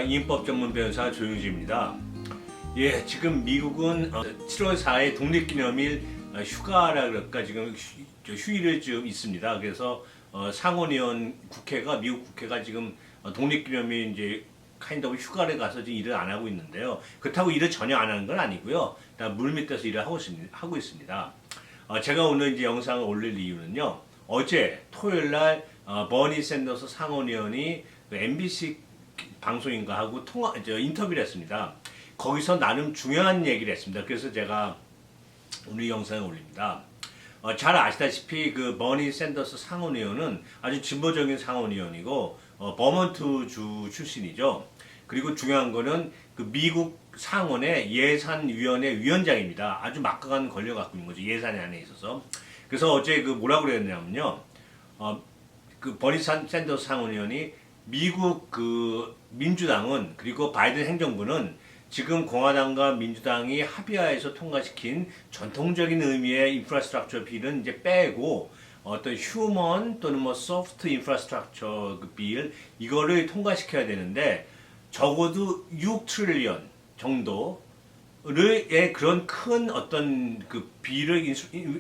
안녕하십니까. 이인법 전문 변호사 조용주입니다. 예, 지금 미국은 7월 4일 독립기념일 휴가라 그럴까 지금 휴일을 좀 있습니다. 그래서 상원의원 국회가 미국 국회가 지금 독립기념일 이제 휴가를 가서 지금 일을 안 하고 있는데요. 그렇다고 일을 전혀 안 하는 건 아니고요. 다 물밑에서 일을 하고 있습니다. 제가 오늘 이제 영상을 올릴 이유는요. 어제 토요일 날 버니 샌더스 상원의원이 MBC 방송인가 하고 인터뷰를 했습니다. 거기서 나름 중요한 얘기를 했습니다. 그래서 제가 오늘 영상을 올립니다. 잘 아시다시피 그 버니 샌더스 상원의원은 아주 진보적인 상원의원이고 버몬트 주 출신이죠. 그리고 중요한 거는 그 미국 상원의 예산위원회 위원장입니다. 아주 막강한 권력을 갖고 있는 거죠. 예산에 안에 있어서. 그래서 어제 그 뭐라고 그랬냐면요. 그 버니 샌더스 상원의원이 미국 그 민주당은 그리고 바이든 행정부는 지금 공화당과 민주당이 합의하에서 통과시킨 전통적인 의미의 인프라스트럭처 빌은 이제 빼고 어떤 휴먼 또는 뭐 소프트 인프라스트럭처 그 빌 이거를 통과시켜야 되는데 적어도 6 트릴리언 정도의 그런 큰 어떤 그 빌을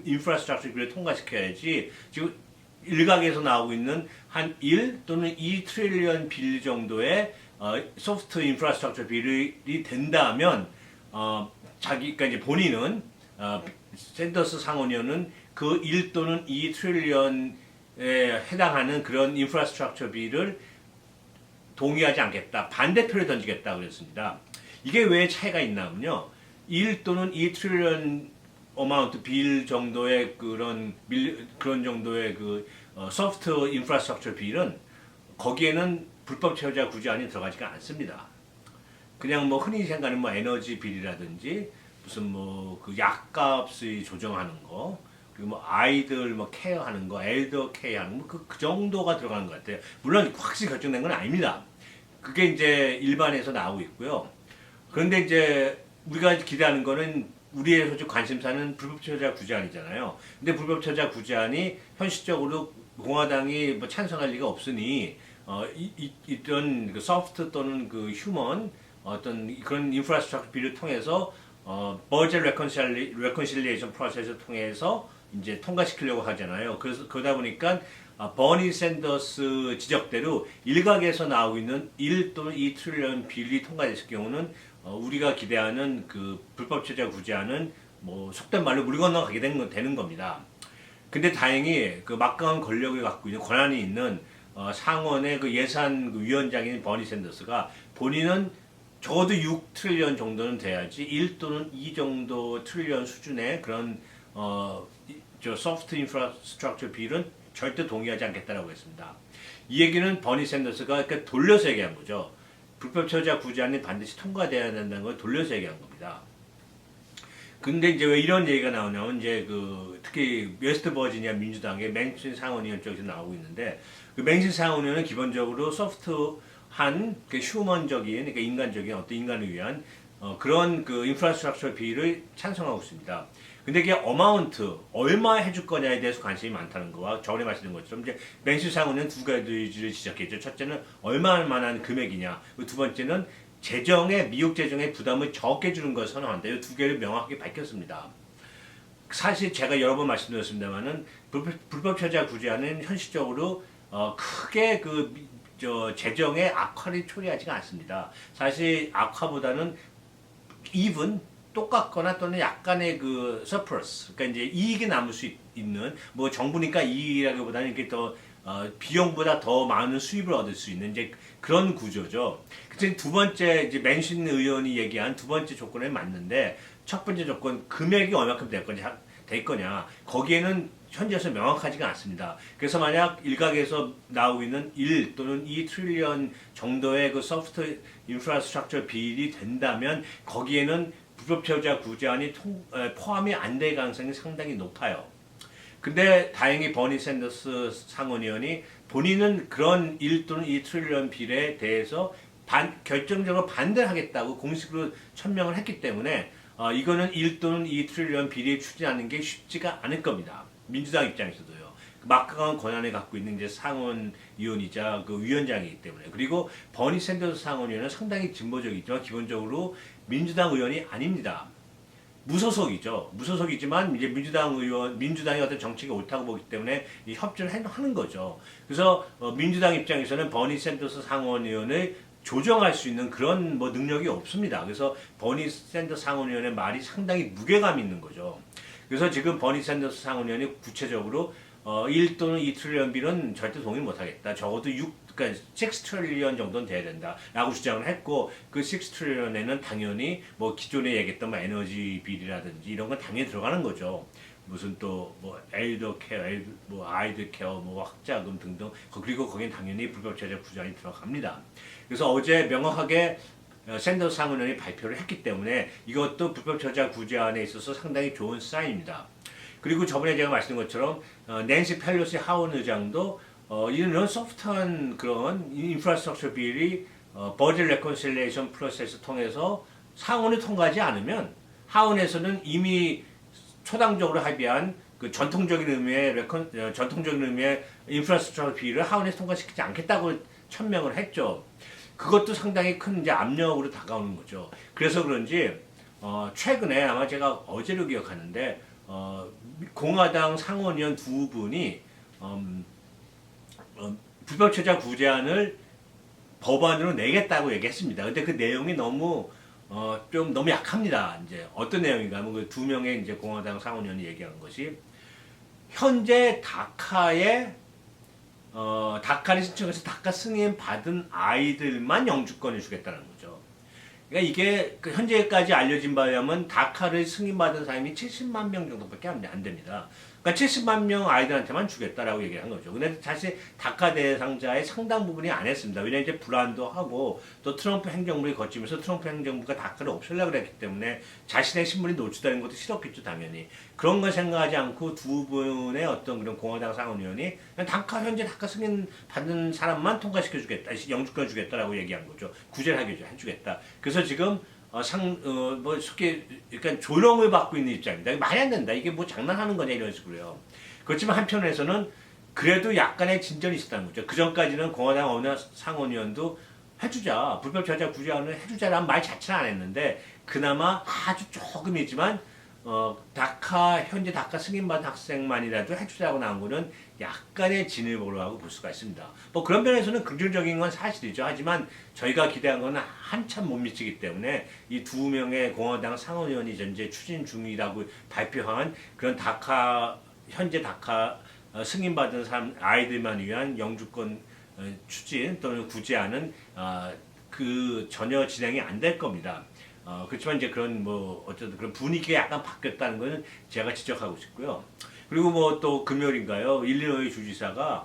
인프라스트럭처 빌을 통과시켜야지 지금 일각에서 나오고 있는 한 1 또는 2 트릴리언 빌 정도의 소프트 인프라스트럭처 빌이 된다면 자기가 이제 본인은 샌더스 상원의원은 그 1 또는 2 트릴리언에 해당하는 그런 인프라스트럭처 빌을 동의하지 않겠다. 반대표를 던지겠다 그랬습니다. 이게 왜 차이가 있냐면요. 1 또는 2 트릴리언 어마운트 빌 정도의 그런 정도의 그 소프트 인프라스트럭처 빌은 거기에는 불법 체류자 구제안이 들어가지가 않습니다. 그냥 뭐 흔히 생각하는 뭐 에너지 빌이라든지 무슨 뭐 그 약값을 조정하는 거 그리고 뭐 아이들 뭐 케어하는 거, 엘더 케어하는 거 그 정도가 들어가는 것 같아요. 물론 확실히 결정된 건 아닙니다. 그게 이제 일반에서 나오고 있고요. 그런데 이제 우리가 기대하는 거는 우리의 솔직 관심사는 불법 체류자 구제안이잖아요. 근데 불법 체류자 구제안이 현실적으로 공화당이 뭐 찬성할 리가 없으니 이런 그 소프트 또는 그 휴먼 어떤 그런 인프라스트럭처 빌을 통해서 버젯 레컨실리에이션 프로세스를 통해서 이제 통과시키려고 하잖아요. 그래서 그러다 보니까 버니 샌더스 지적대로 일각에서 나오고 있는 1 또는 2 트릴리언 빌이 통과됐을 경우는 우리가 기대하는 그 불법 체류자 구제안은 뭐 속된 말로 물 건너가게 되는 겁니다. 근데 다행히 그 막강한 권력을 갖고 있는 권한이 있는 상원의 그 예산 그 위원장인 버니 샌더스가 본인은 적어도 6 트릴리언 정도는 돼야지 1 또는 2 정도 트릴리언 수준의 그런 소프트 인프라스트럭처 빌은 절대 동의하지 않겠다라고 했습니다. 이 얘기는 버니 샌더스가 그러니까 돌려서 얘기한 거죠. 불법 체류자 구제안이 반드시 통과돼야 된다는 걸 돌려서 얘기한 겁니다. 근데 이제 왜 이런 얘기가 나오냐면 이제 그 특히 웨스트 버지니아 민주당의 맨신 상원의원 쪽에서 나오고 있는데 그 맨신 상원의원은 기본적으로 소프트한 그 휴먼적인 그러니까 인간적인 어떤 인간을 위한 그런 그 인프라스트럭처 빌을 찬성하고 있습니다. 근데 이게 어마운트 얼마 해줄 거냐에 대해서 관심이 많다는 거와 전에 말씀드린 것처럼 이제 맨신 상원은 두 가지를 지적했죠. 첫째는 얼마만한 금액이냐, 두 번째는 미국 재정의 부담을 적게 주는 것을 선언한다. 이 두 개를 명확하게 밝혔습니다. 사실 제가 여러 번 말씀드렸습니다만은 불법 체류자 구제안은 현실적으로 크게 재정의 악화를 초래하지가 않습니다. 사실 악화보다는 even 똑같거나 또는 약간의 그 surplus, 그러니까 이제 이익이 남을 수 있는 뭐 정부니까 이익이라기보다는 이렇게 더 비용보다 더 많은 수입을 얻을 수 있는 이제 그런 구조죠. 그래서 두 번째 이제 맨신 의원이 얘기한 두 번째 조건에 맞는데 첫 번째 조건 금액이 얼마큼 될 거냐 거기에는 현재에서 명확하지가 않습니다. 그래서 만약 일각에서 나오고 있는 1 또는 2 트릴리언 정도의 그 소프트 인프라스트럭처 빌이 된다면 거기에는 불법 체류자 구제안이 포함이 안 될 가능성이 상당히 높아요. 근데 다행히 버니 샌더스 상원의원이 본인은 그런 1 또는 2 트릴리언 빌에 대해서 결정적으로 반대를 하겠다고 공식으로 천명을 했기 때문에 이거는 1 또는 2 트릴리언 빌이 추진하는 게 쉽지가 않을 겁니다. 민주당 입장에서도요. 막강한 권한을 갖고 있는 이제 상원의원이자 그 위원장이기 때문에. 그리고 버니 샌더스 상원의원은 상당히 진보적이지만 기본적으로 민주당 의원이 아닙니다. 무소속이죠. 무소속이지만 이제 민주당이 어떤 정책이 옳다고 보기 때문에 이 협조를 하는 거죠. 그래서 민주당 입장에서는 버니 샌더스 상원의원을 조정할 수 있는 그런 뭐 능력이 없습니다. 그래서 버니 샌더스 상원의원의 말이 상당히 무게감 있는 거죠. 그래서 지금 버니 샌더스 상원의원이 구체적으로 1 또는 2 트릴리언 빌은 절대 동의 못하겠다. 적어도 그러니까 6 트릴리언 정도는 돼야 된다라고 주장을 했고, 그 6 트릴리언에는 당연히 뭐 기존에 얘기했던 뭐 에너지 빌이라든지 이런 건 당연히 들어가는 거죠. 무슨 또 뭐 엘더 케어, 뭐 아이들 케어, 뭐 학자금 등등, 그리고 거긴 당연히 불법체제 구제안이 들어갑니다. 그래서 어제 명확하게 샌더스 상원의원이 발표를 했기 때문에 이것도 불법처자 구제안에 있어서 상당히 좋은 사인입니다. 그리고 저번에 제가 말씀드린 것처럼 낸시 펠로시 하원 의장도 이런 소프트한 그런 인프라스트럭처 빌이 버짓 레컨실레이션 프로세스 통해서 상원을 통과하지 않으면 하원에서는 이미 초당적으로 합의한 그 전통적인 의미의 인프라스트럭처 빌을 하원에서 통과시키지 않겠다고 천명을 했죠. 그것도 상당히 큰 이제 압력으로 다가오는 거죠. 그래서 그런지 최근에 아마 제가 어제로 기억하는데 공화당 상원의원 두 분이 불법체자 구제안을 법안으로 내겠다고 얘기했습니다. 근데 그 내용이 너무 약합니다. 이제 어떤 내용인가 하면 그 두 명의 이제 공화당 상원의원이 얘기하는 것이 현재 다카를 신청해서 다카 승인 받은 아이들만 영주권을 주겠다는 거죠. 그러니까 이게 현재까지 알려진 바에 의하면 다카를 승인받은 사람이 70만 명 정도밖에 안 됩니다. 그러니까 70만 명 아이들한테만 주겠다라고 얘기한 거죠. 근데 사실 다카 대상자의 상당 부분이 안 했습니다. 왜냐하면 이제 불안도 하고 또 트럼프 행정부를 거치면서 트럼프 행정부가 다카를 없애려고 그랬기 때문에 자신의 신분이 노출되는 것도 싫었겠죠, 당연히. 그런 걸 생각하지 않고 두 분의 어떤 그런 공화당 상원의원이 현재 다카 승인 받는 사람만 통과시켜주겠다, 영주권 주겠다라고 얘기한 거죠. 구제를 해주겠다. 그래서 지금 쉽게, 그러니까 조롱을 받고 있는 입장입니다. 말이 안 된다. 이게 뭐 장난하는 거냐, 이런 식으로요. 그렇지만 한편에서는 그래도 약간의 진전이 있었다는 거죠. 그 전까지는 공화당 어느 상원의원도 해주자, 불법체자 구제안을 해주자라는 말 자체는 안 했는데, 그나마 아주 조금이지만, 현재 다카 승인받은 학생만이라도 해주자고 나온 거는 약간의 진일보라고 볼 수가 있습니다. 뭐 그런 면에서는 긍정적인 건 사실이죠. 하지만 저희가 기대한 건 한참 못 미치기 때문에 이 두 명의 공화당 상원의원이 현재 추진 중이라고 발표한 그런 현재 다카 승인받은 사람, 아이들만 위한 영주권 추진 또는 구제안은 그 전혀 진행이 안 될 겁니다. 그렇지만 이제 어쨌든 그런 분위기가 약간 바뀌었다는 것은 제가 지적하고 싶고요. 그리고 뭐 또 금요일인가요? 일리노이 주지사가,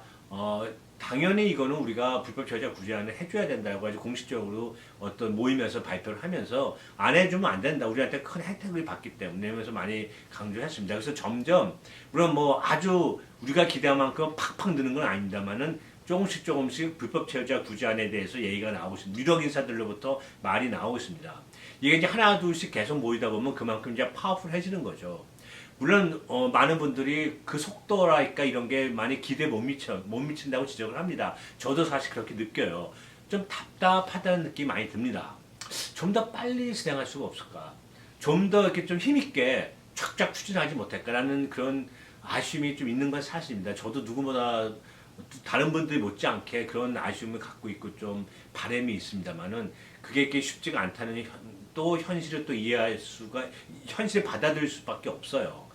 당연히 이거는 우리가 불법체자 구제안을 해줘야 된다고 아주 공식적으로 어떤 모임에서 발표를 하면서 안 해주면 안 된다. 우리한테 큰 혜택을 받기 때문에 하면서 많이 강조했습니다. 그래서 점점, 물론 뭐 아주 우리가 기대한 만큼 팍팍 느는 건 아닙니다만은 조금씩 불법체자 구제안에 대해서 얘기가 나오고 있습니다. 유력 인사들로부터 말이 나오고 있습니다. 이게 이제 하나 둘씩 계속 모이다 보면 그만큼 이제 파워풀해지는 거죠. 물론 많은 분들이 그 속도랄까 이런 게 많이 기대에 못 미친다고 지적을 합니다. 저도 사실 그렇게 느껴요. 좀 답답하다는 느낌이 많이 듭니다. 좀 더 빨리 진행할 수가 없을까? 좀 더 이렇게 좀 힘있게 쫙쫙 추진하지 못할까라는 그런 아쉬움이 좀 있는 건 사실입니다. 저도 누구보다 다른 분들이 못지않게 그런 아쉬움을 갖고 있고 좀 바람이 있습니다만은 그게 이렇게 쉽지가 않다는 또 현실을 또 현실을 받아들일 수밖에 없어요.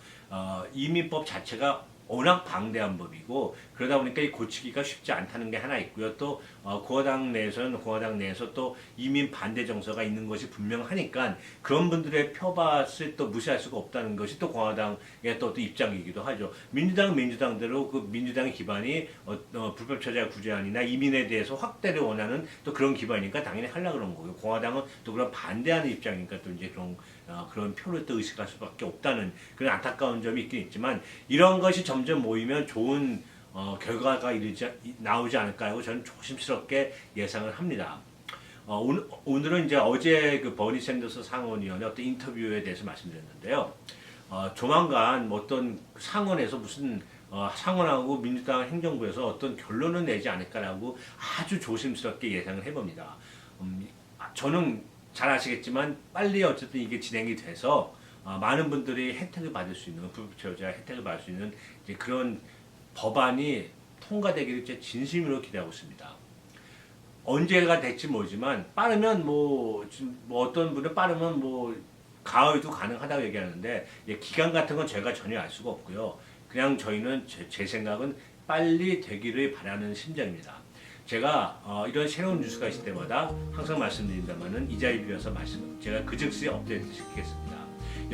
이민법 자체가 워낙 방대한 법이고 그러다 보니까 이 고치기가 쉽지 않다는 게 하나 있고요. 또 공화당 내에서 또 이민 반대 정서가 있는 것이 분명하니까 그런 분들의 표밭을 또 무시할 수가 없다는 것이 또 공화당의 또 입장이기도 하죠. 민주당은 민주당대로 그 민주당의 기반이 불법체자 구제안이나 이민에 대해서 확대를 원하는 또 그런 기반이니까 당연히 하려고 그런 거고요. 공화당은 또 그런 반대하는 입장이니까 또 이제 그런 표를 또 의식할 수밖에 없다는 그런 안타까운 점이 있긴 있지만 이런 것이 점점 모이면 좋은 결과가 나오지 않을까 하고 저는 조심스럽게 예상을 합니다. 오늘은 이제 어제 그 버니 샌더스 상원의원의 어떤 인터뷰에 대해서 말씀드렸는데요. 조만간 어떤 상원에서 무슨 상원하고 민주당 행정부에서 어떤 결론을 내지 않을까라고 아주 조심스럽게 예상을 해봅니다. 저는 잘 아시겠지만 빨리 어쨌든 이게 진행이 돼서 많은 분들이 혜택을 받을 수 있는 부부채워자 혜택을 받을 수 있는 이제 그런 법안이 통과되기를 진심으로 기대하고 있습니다. 언제가 될지 모르지만 빠르면 지금 어떤 분은 빠르면 가을도 가능하다고 얘기하는데 기간 같은 건 제가 전혀 알 수가 없고요. 그냥 저희는 제 생각은 빨리 되기를 바라는 심정입니다. 제가 이런 새로운 뉴스가 있을 때마다 항상 말씀드린다면은 이 자리에 비해서 제가 그 즉시 업데이트 시키겠습니다.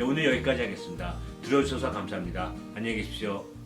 오늘 여기까지 하겠습니다. 들어주셔서 감사합니다. 안녕히 계십시오.